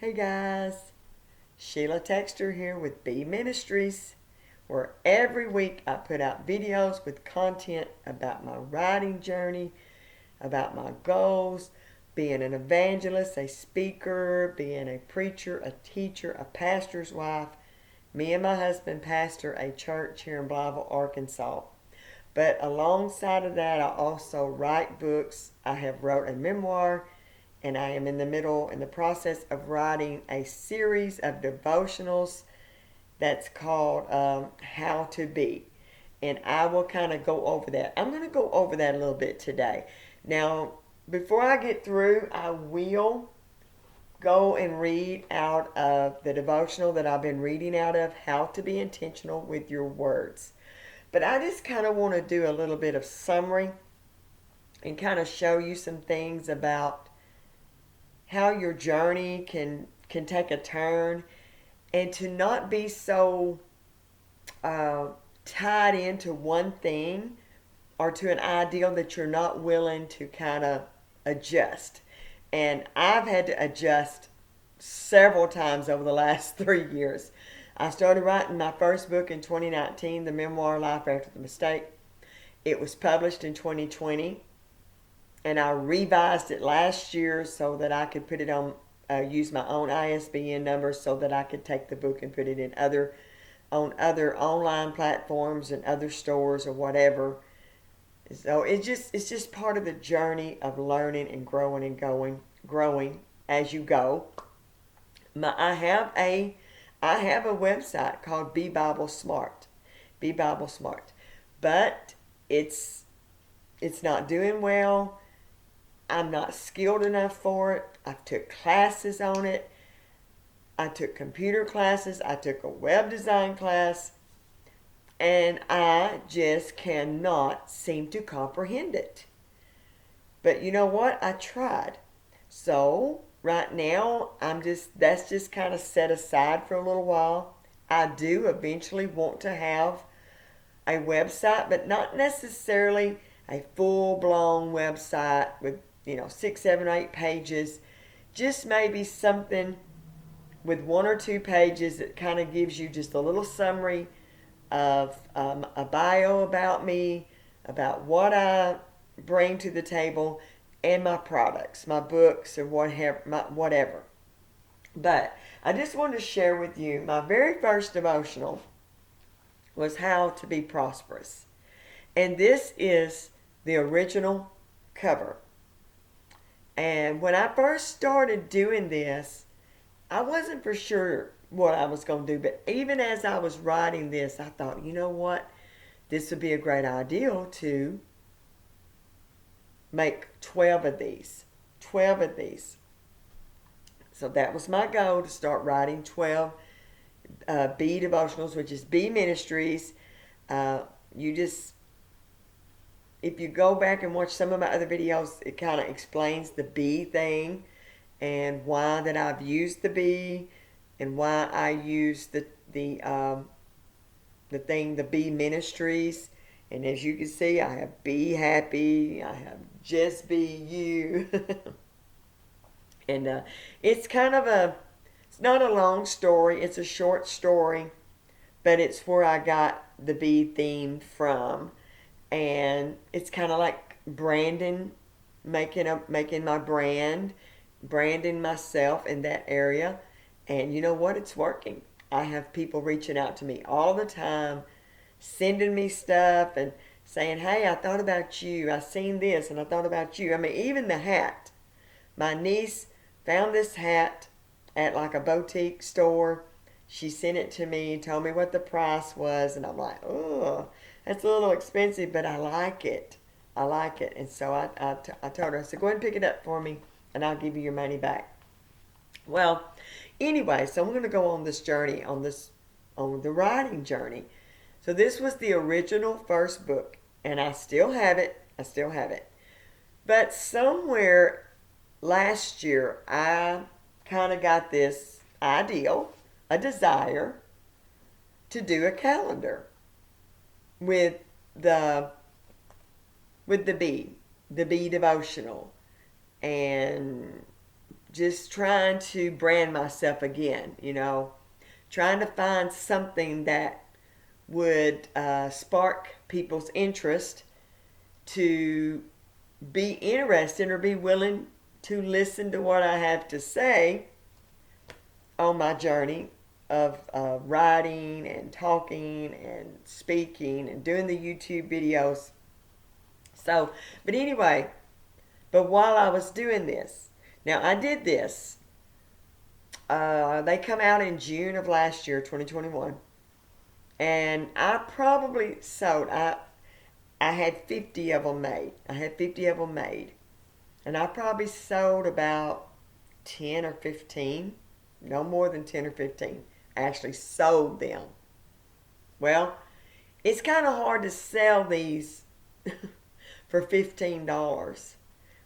Hey guys, Sheila Texter here with Bee Ministries, where every week I put out videos with content about my writing journey, about my goals, being an evangelist, a speaker, being a preacher, a teacher, a pastor's wife. Me and my husband pastor a church here in Blytheville, Arkansas. But alongside of that, I also write books. I have wrote a memoir, and I am in the process of writing a series of devotionals that's called How to Be. And I will kind of go over that. I'm going to go over that a little bit today. Now, before I get through, I will go and read out of the devotional that I've been reading out of, How to Be Intentional with Your Words. But I just kind of want to do a little bit of summary and kind of show you some things about how your journey can take a turn, and to not be so tied into one thing or to an ideal that you're not willing to kind of adjust. And I've had to adjust several times over the last 3 years. I started writing my first book in 2019, the memoir Life After the Mistake. It was published in 2020, and I revised it last year so that I could put it on, use my own ISBN number so that I could take the book and put it in on other online platforms and other stores or whatever. So it's just part of the journey of learning and growing as you go. I have a website called Be Bible Smart, Be Bible Smart, but it's not doing well. I'm not skilled enough for it. I took classes on it. I took computer classes. I took a web design class. And I just cannot seem to comprehend it. But you know what? I tried. So right now, that's just kind of set aside for a little while. I do eventually want to have a website, but not necessarily a full-blown website with 6, 7, 8 pages. Just maybe something with 1 or 2 pages that kind of gives you just a little summary of a bio about me, about what I bring to the table, and my products, my books, or whatever. But I just wanted to share with you my very first devotional was How to Be Prosperous. And this is the original cover. And when I first started doing this, I wasn't for sure what I was going to do. But even as I was writing this, I thought, you know what? This would be a great idea to make 12 of these. 12 of these. So that was my goal, to start writing 12 Bee Devotionals, which is Bee Ministries. You just, if you go back and watch some of my other videos, it kind of explains the bee thing and why that I've used the bee and why I use the Bee Ministries. And as you can see, I have Be Happy, I have Just Be You. And it's kind of it's not a long story, it's a short story, but it's where I got the bee theme from. And it's kind of like branding, making my branding myself in that area. And you know what? It's working. I have people reaching out to me all the time, sending me stuff and saying, hey, I thought about you. I seen this and I thought about you. I mean, even the hat. My niece found this hat at like a boutique store. She sent it to me, told me what the price was, and I'm like, oh, that's a little expensive, but I like it. I like it. And so I told her, I said, go ahead and pick it up for me, and I'll give you your money back. Well, anyway, so I'm going to go on this journey, on the writing journey. So this was the original first book, and I still have it. I still have it. But somewhere last year, I kind of got this ideal, a desire to do a calendar with the the bee devotional, and just trying to brand myself again, trying to find something that would spark people's interest to be interested or be willing to listen to what I have to say on my journey of writing and talking and speaking and doing the YouTube videos. So, but anyway, but while I was doing this, now I did this. They come out in June of last year, 2021. And I probably sold, I had 50 of them made. And I probably sold about 10 or 15, no more than 10 or 15. I actually sold them. Well, it's kind of hard to sell these for $15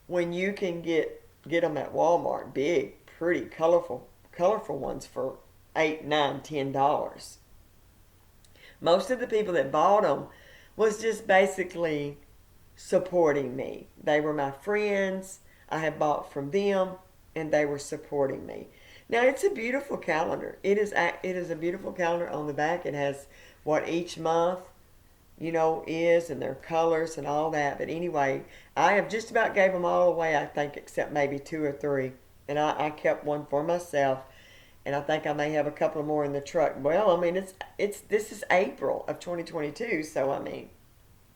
when you can get them at Walmart, big, pretty, colorful ones for $8, $9, $10. Most of the people that bought them was just basically supporting me. They were my friends. I had bought from them, and they were supporting me. Now, it's a beautiful calendar. It is a beautiful calendar. On the back, it has what each month, is, and their colors and all that. But anyway, I have just about gave them all away, I think, except maybe 2 or 3. And I kept one for myself. And I think I may have a couple more in the truck. Well, I mean, this is April of 2022, so I mean,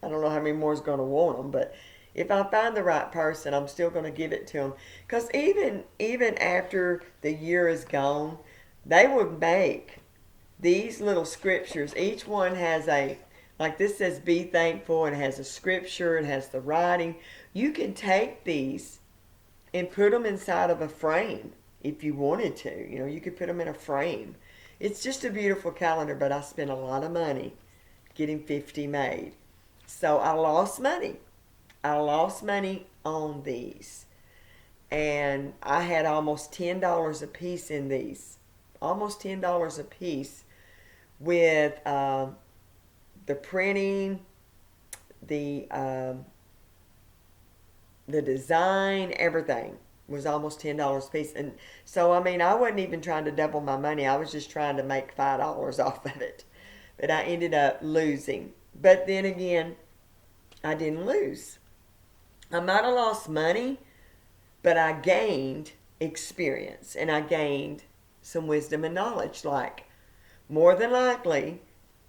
I don't know how many more is going to want them, but if I find the right person, I'm still going to give it to them. Because even after the year is gone, they would make these little scriptures. Each one has like this says, be thankful, and it has a scripture, it has the writing. You can take these and put them inside of a frame. If you wanted to, you could put them in a frame. It's just a beautiful calendar, but I spent a lot of money getting 50 made. So I lost money. On these. And I had almost $10 a piece in these. Almost $10 a piece with the printing, the design, everything was almost $10 a piece. And so, I mean, I wasn't even trying to double my money. I was just trying to make $5 off of it. But I ended up losing. But then again, I didn't lose. I might have lost money, but I gained experience. And I gained some wisdom and knowledge. Like, more than likely,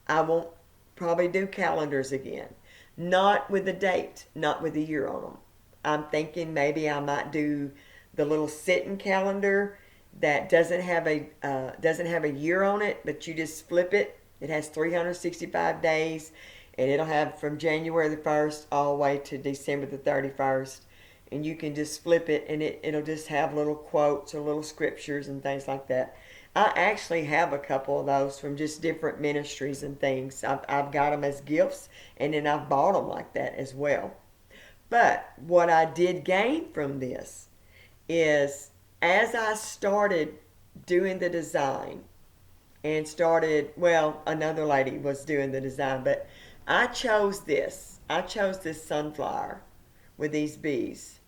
I won't probably do calendars again. Not with a date, not with a year on them. I'm thinking maybe I might do the little sitting calendar that doesn't have a year on it, but you just flip it. It has 365 days, and it'll have from January the 1st all the way to December the 31st. And you can just flip it, and it'll just have little quotes or little scriptures and things like that. I actually have a couple of those from just different ministries and things. I've got them as gifts, and then I've bought them like that as well. But what I did gain from this is, as I started doing the design and another lady was doing the design, but I chose this sunflower with these bees,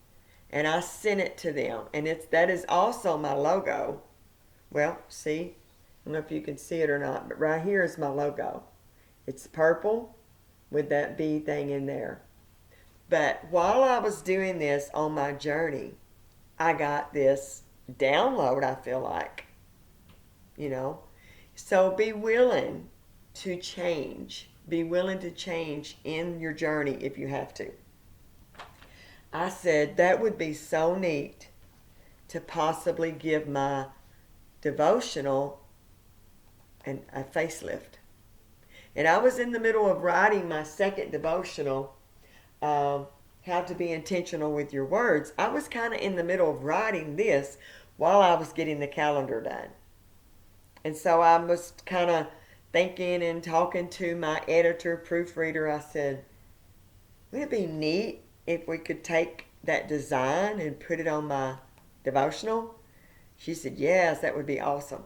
and I sent it to them, and that is also my logo. Well, see, I don't know if you can see it or not, but right here is my logo. It's purple with that bee thing in there. But while I was doing this on my journey, I got this download, I feel like. So be willing to change. Be willing to change in your journey if you have to. I said that would be so neat to possibly give my devotional a facelift. And I was in the middle of writing my second devotional, how to be intentional with your words. I was kind of in the middle of writing this while I was getting the calendar done. And so I was kind of thinking and talking to my editor, proofreader. I said, wouldn't it be neat if we could take that design and put it on my devotional? She said, yes, that would be awesome.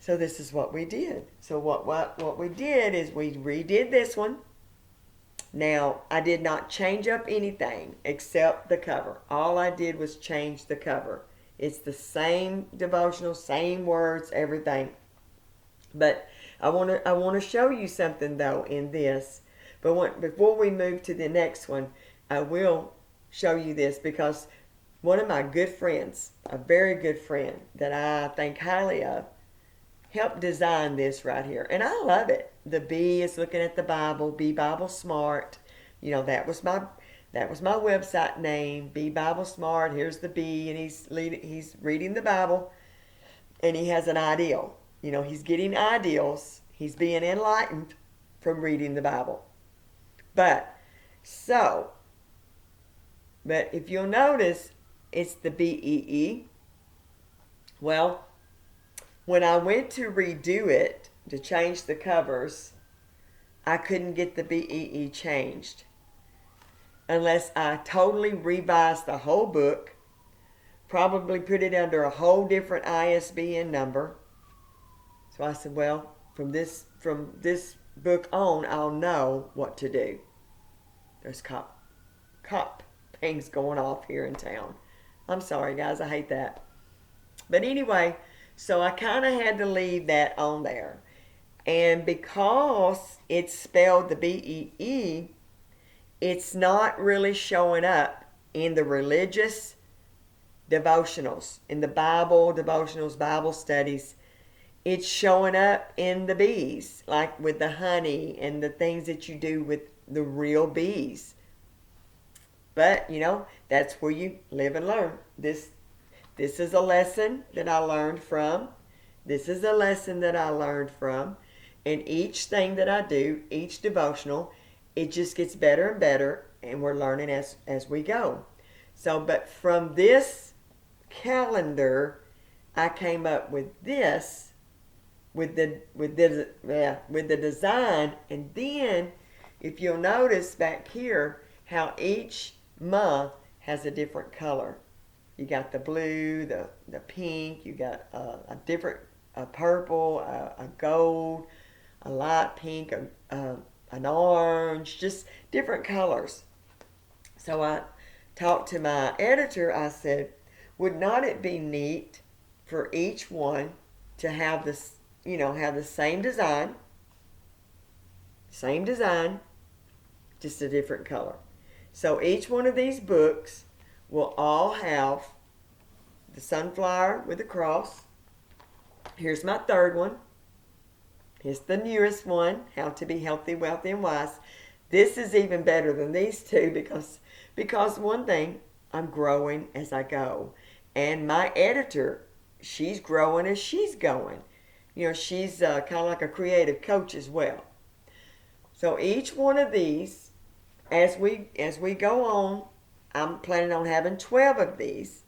So this is what we did. So what we did is we redid this one. Now, I did not change up anything except the cover. All I did was change the cover. It's the same devotional, same words, everything. But I want to show you something though in this. But before we move to the next one, I will show you this because one of my good friends, a very good friend that I think highly of, helped design this right here. And I love it. The bee is looking at the Bible, Bee Bible Smart. You know, that was my website name, Bee Bible Smart. Here's the bee, and he's reading the Bible, and he has an ideal. You know, he's getting ideals. He's being enlightened from reading the Bible. But if you'll notice, it's the BEE. Well, when I went to redo it, to change the covers, I couldn't get the BEE changed unless I totally revised the whole book, probably put it under a whole different ISBN number. So I said, well, from this book on, I'll know what to do. There's cop things going off here in town. I'm sorry, guys. I hate that. But anyway, so I kind of had to leave that on there. And because it's spelled the BEE, it's not really showing up in the religious devotionals, in the Bible devotionals, Bible studies. It's showing up in the bees, like with the honey and the things that you do with the real bees. But, you know, that's where you live and learn. This is a lesson that I learned from. This is a lesson that I learned from. And each thing that I do, each devotional, it just gets better and better, and we're learning as we go. So, but from this calendar, I came up with this, with the design, and then if you'll notice back here how each month has a different color. You got the blue, the pink, you got a different, a purple, a gold, a light pink, an orange, just different colors. So I talked to my editor. I said, would not it be neat for each one to have this, you know, have the same design, just a different color. So each one of these books will all have the sunflower with a cross. Here's my third one. Here's the newest one, How to Be Healthy, Wealthy, and Wise. This is even better than these two because one thing, I'm growing as I go. And my editor, she's growing as she's going. You know, she's kind of like a creative coach as well. So each one of these, as we go on, I'm planning on having 12 of these.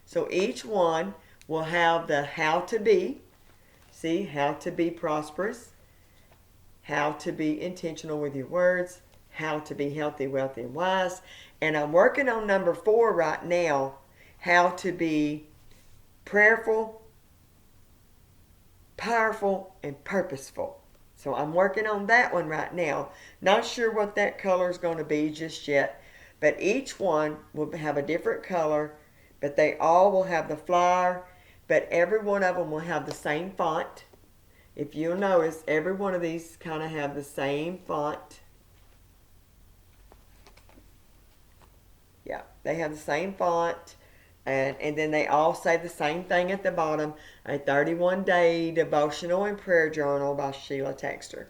So each one will have the how to be. See, how to be prosperous, how to be intentional with your words, how to be healthy, wealthy, and wise. And I'm working on number 4 right now, how to be prayerful, powerful, and purposeful. So I'm working on that one right now. Not sure what that color is going to be just yet, but each one will have a different color, but they all will have the flower, but every one of them will have the same font. If you'll notice, every one of these kind of have the same font. Yeah, they have the same font. And then they all say the same thing at the bottom, a 31-day devotional and prayer journal by Sheila Texter.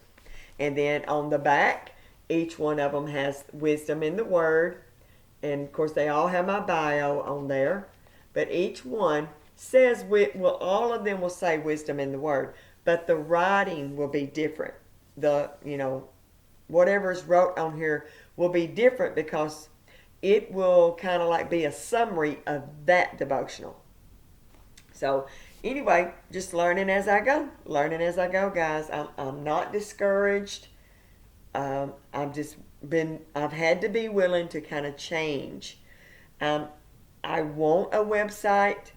And then on the back, each one of them has wisdom in the word. And of course, they all have my bio on there. But each one says, well, all of them will say wisdom in the word, but the writing will be different. Whatever's wrote on here will be different because it will kind of like be a summary of that devotional. So anyway, just learning as I go, guys. I'm not discouraged. I've had to be willing to kind of change. I want a website.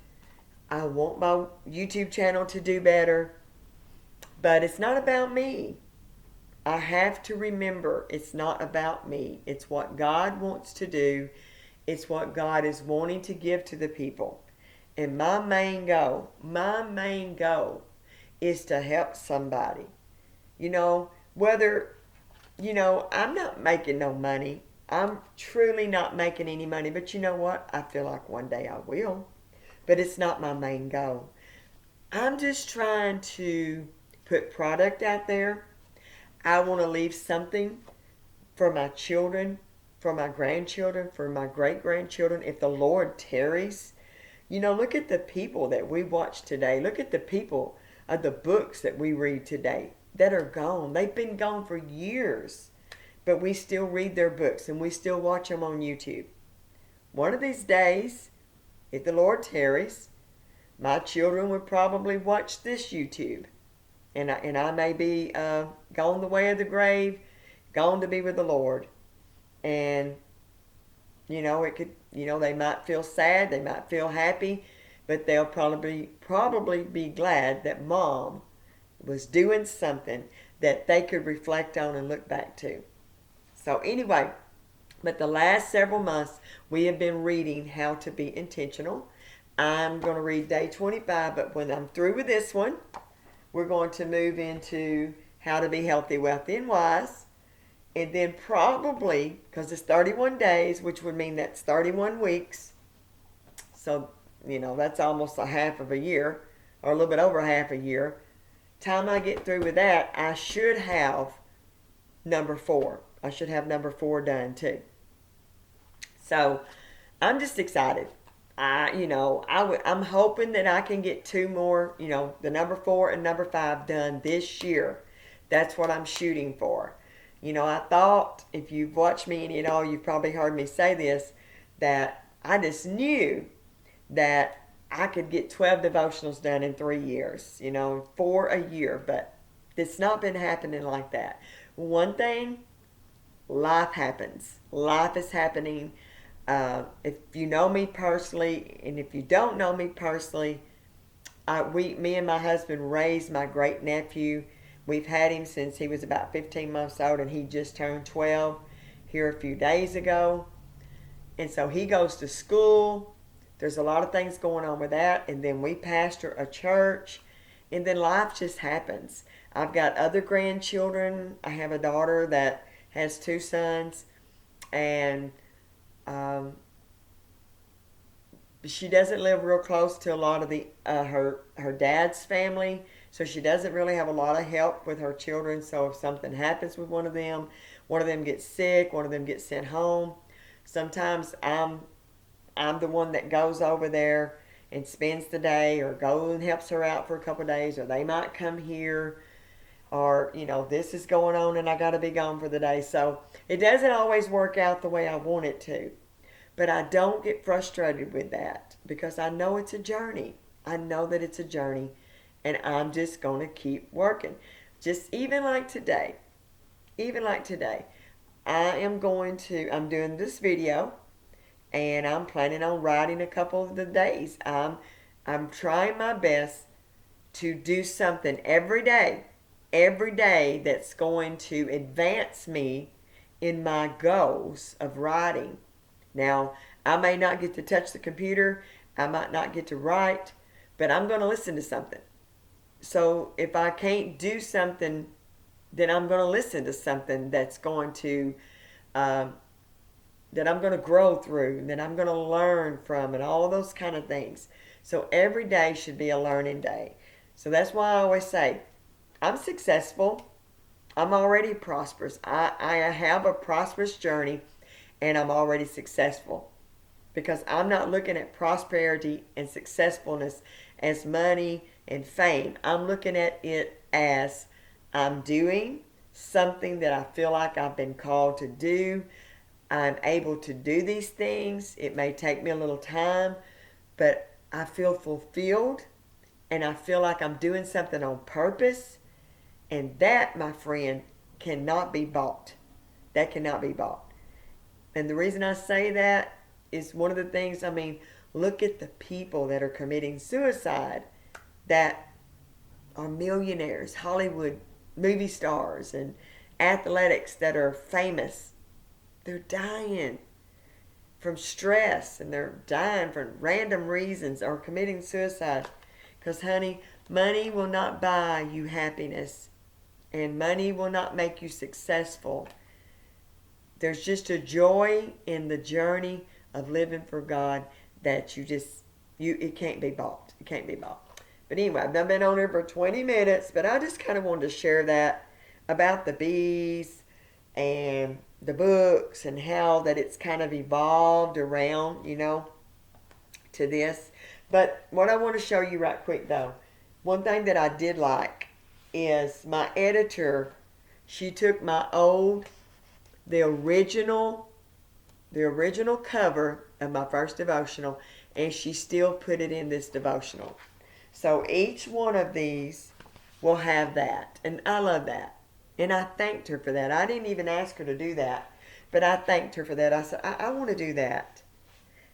I want my YouTube channel to do better, but it's not about me. I have to remember it's not about me. It's what God wants to do. It's what God is wanting to give to the people. And my main goal is to help somebody. Whether, I'm not making no money. I'm truly not making any money. But you know what? I feel like one day I will. But it's not my main goal. I'm just trying to put product out there. I want to leave something for my children, for my grandchildren, for my great grandchildren, if the Lord tarries. Look at the people that we watch today. Look at the people of the books that we read today that are gone. They've been gone for years, but we still read their books and we still watch them on YouTube. One of these days, if the Lord tarries, my children would probably watch this YouTube. And I may be gone the way of the grave, gone to be with the Lord. And, it could, they might feel sad, they might feel happy, but they'll probably be glad that Mom was doing something that they could reflect on and look back to. So anyway, but the last several months we have been reading How to Be Intentional. I'm going to read day 25, but when I'm through with this one, we're going to move into How to Be Healthy, Wealthy, and Wise. And then probably, because it's 31 days, which would mean that's 31 weeks. So, that's almost a half of a year, or a little bit over half a year. Time I get through with that, I should have number 4. I should have number 4 done too. So, I'm just excited. I'm hoping that I can get 2 more, the number 4 and number 5 done this year. That's what I'm shooting for. I thought, if you've watched me any at all, you've probably heard me say this, that I just knew that I could get 12 devotionals done in 3 years, 4 a year, but it's not been happening like that. One thing, life happens. Life is happening. If you know me personally, and if you don't know me personally, me and my husband raised my great nephew. We've had him since he was about 15 months old, and he just turned 12 here a few days ago. And so he goes to school. There's a lot of things going on with that. And then we pastor a church. And then life just happens. I've got other grandchildren. I have a daughter that has 2 sons. And she doesn't live real close to a lot of the her dad's family. So she doesn't really have a lot of help with her children. So if something happens with one of them gets sick, one of them gets sent home. Sometimes I'm the one that goes over there and spends the day, or goes and helps her out for a couple of days, or they might come here, or this is going on and I got to be gone for the day. So it doesn't always work out the way I want it to. But I don't get frustrated with that, because I know it's a journey. I know that it's a journey. And I'm just going to keep working. Just even like today, I'm doing this video, and I'm planning on writing a couple of the days. I'm trying my best to do something every day that's going to advance me in my goals of writing. Now, I may not get to touch the computer, I might not get to write, but I'm going to listen to something. So if I can't do something, then I'm going to listen to something that's going to, that I'm going to grow through, that I'm going to learn from, and all of those kind of things. So every day should be a learning day. So that's why I always say, I'm successful. I'm already prosperous. I have a prosperous journey, and I'm already successful. Because I'm not looking at prosperity and successfulness as money and fame. I'm looking at it as I'm doing something that I feel like I've been called to do. I'm able to do these things. It may take me a little time, but I feel fulfilled, and I feel like I'm doing something on purpose. And that, my friend, cannot be bought. That cannot be bought. And the reason I say that is one of the things, look at the people that are committing suicide, that are millionaires, Hollywood movie stars, and athletics that are famous. They're dying. from stress and they're dying for random reasons or committing suicide. Because, honey, money will not buy you happiness, and money will not make you successful. There's just a joy in the journey of living for God that it can't be bought. It can't be bought. But anyway, I've been on here for 20 minutes, but I just kind of wanted to share that about the bees and the books and how that it's kind of evolved around, to this. But what I want to show you right quick though, one thing that I did like is my editor, she took the original cover of my first devotional, and she still put it in this devotional. So each one of these will have that, and I love that. And I thanked her for that. I didn't even ask her to do that, but I thanked her for that. I said, I want to do that.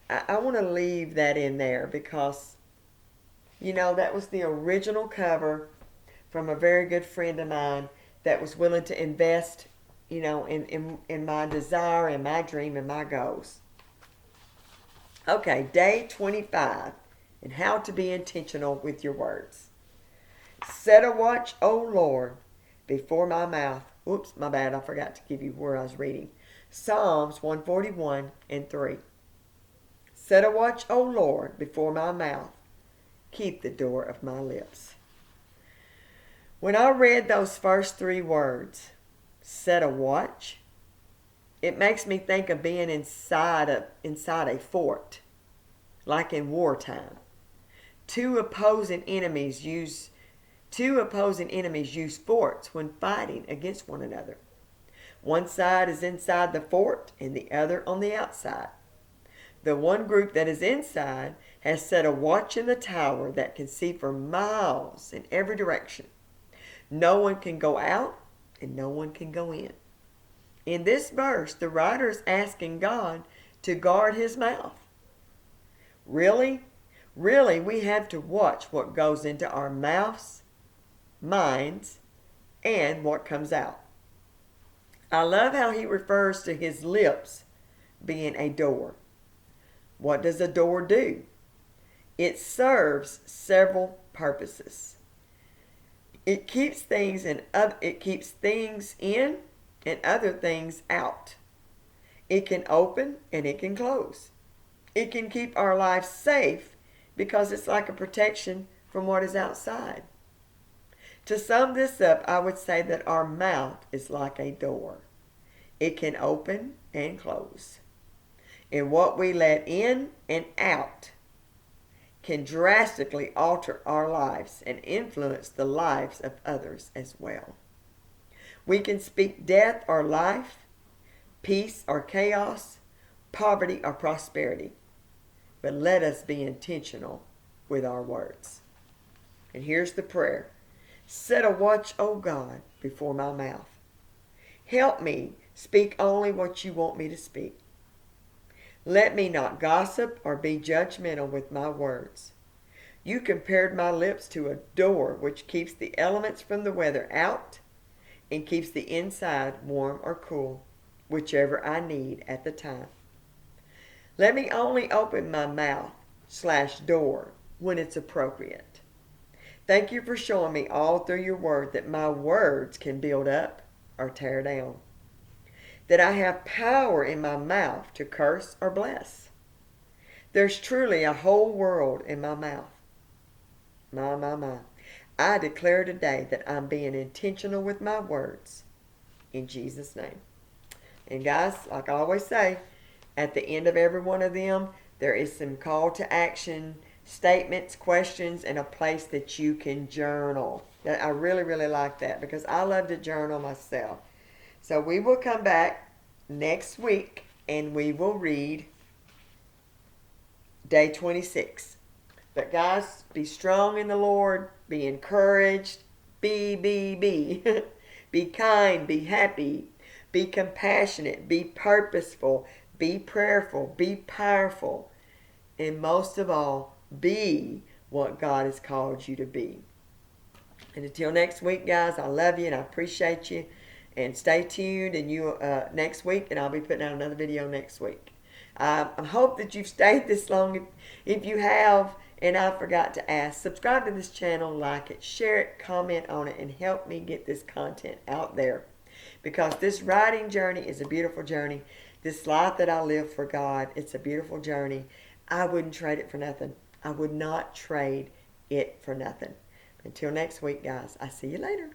I want to leave that in there because, that was the original cover from a very good friend of mine that was willing to invest, in my desire and my dream and my goals. Okay, day 25, and how to be intentional with your words. Set a watch, O Lord, before my mouth. Oops, my bad, I forgot to give you where I was reading. Psalms 141 and 3. Set a watch, O Lord, before my mouth. Keep the door of my lips. When I read those first 3 words, set a watch, it makes me think of being inside a fort, like in wartime. Two opposing enemies use forts when fighting against one another. One side is inside the fort and the other on the outside. The one group that is inside has set a watch in the tower that can see for miles in every direction. No one can go out and no one can go in. In this verse, the writer is asking God to guard his mouth. Really, we have to watch what goes into our mouths, minds, and what comes out. I love how he refers to his lips being a door. What does a door do? It serves several purposes. It keeps things in and other things out. It can open and it can close. It can keep our lives safe because it's like a protection from what is outside. To sum this up, I would say that our mouth is like a door. It can open and close. And what we let in and out can drastically alter our lives and influence the lives of others as well. We can speak death or life, peace or chaos, poverty or prosperity. But let us be intentional with our words. And here's the prayer. Set a watch, O God, before my mouth. Help me speak only what you want me to speak. Let me not gossip or be judgmental with my words. You compared my lips to a door which keeps the elements from the weather out and keeps the inside warm or cool, whichever I need at the time. Let me only open my mouth/door when it's appropriate. Thank you for showing me all through your word that my words can build up or tear down. That I have power in my mouth to curse or bless. There's truly a whole world in my mouth. My. I declare today that I'm being intentional with my words. In Jesus' name. And guys, like I always say, at the end of every one of them, there is some call to action statements, questions, and a place that you can journal. I really, really like that because I love to journal myself. So we will come back next week and we will read day 26. But guys, be strong in the Lord, be encouraged, be. Be kind, be happy, be compassionate, be purposeful, be prayerful, be powerful, and most of all, be what God has called you to be. And until next week, guys, I love you and I appreciate you. And stay tuned and next week, and I'll be putting out another video next week. I hope that you've stayed this long. If you have, and I forgot to ask, subscribe to this channel, like it, share it, comment on it, and help me get this content out there. Because this writing journey is a beautiful journey. This life that I live for God, it's a beautiful journey. I wouldn't trade it for nothing. I would not trade it for nothing. Until next week, guys. I see you later.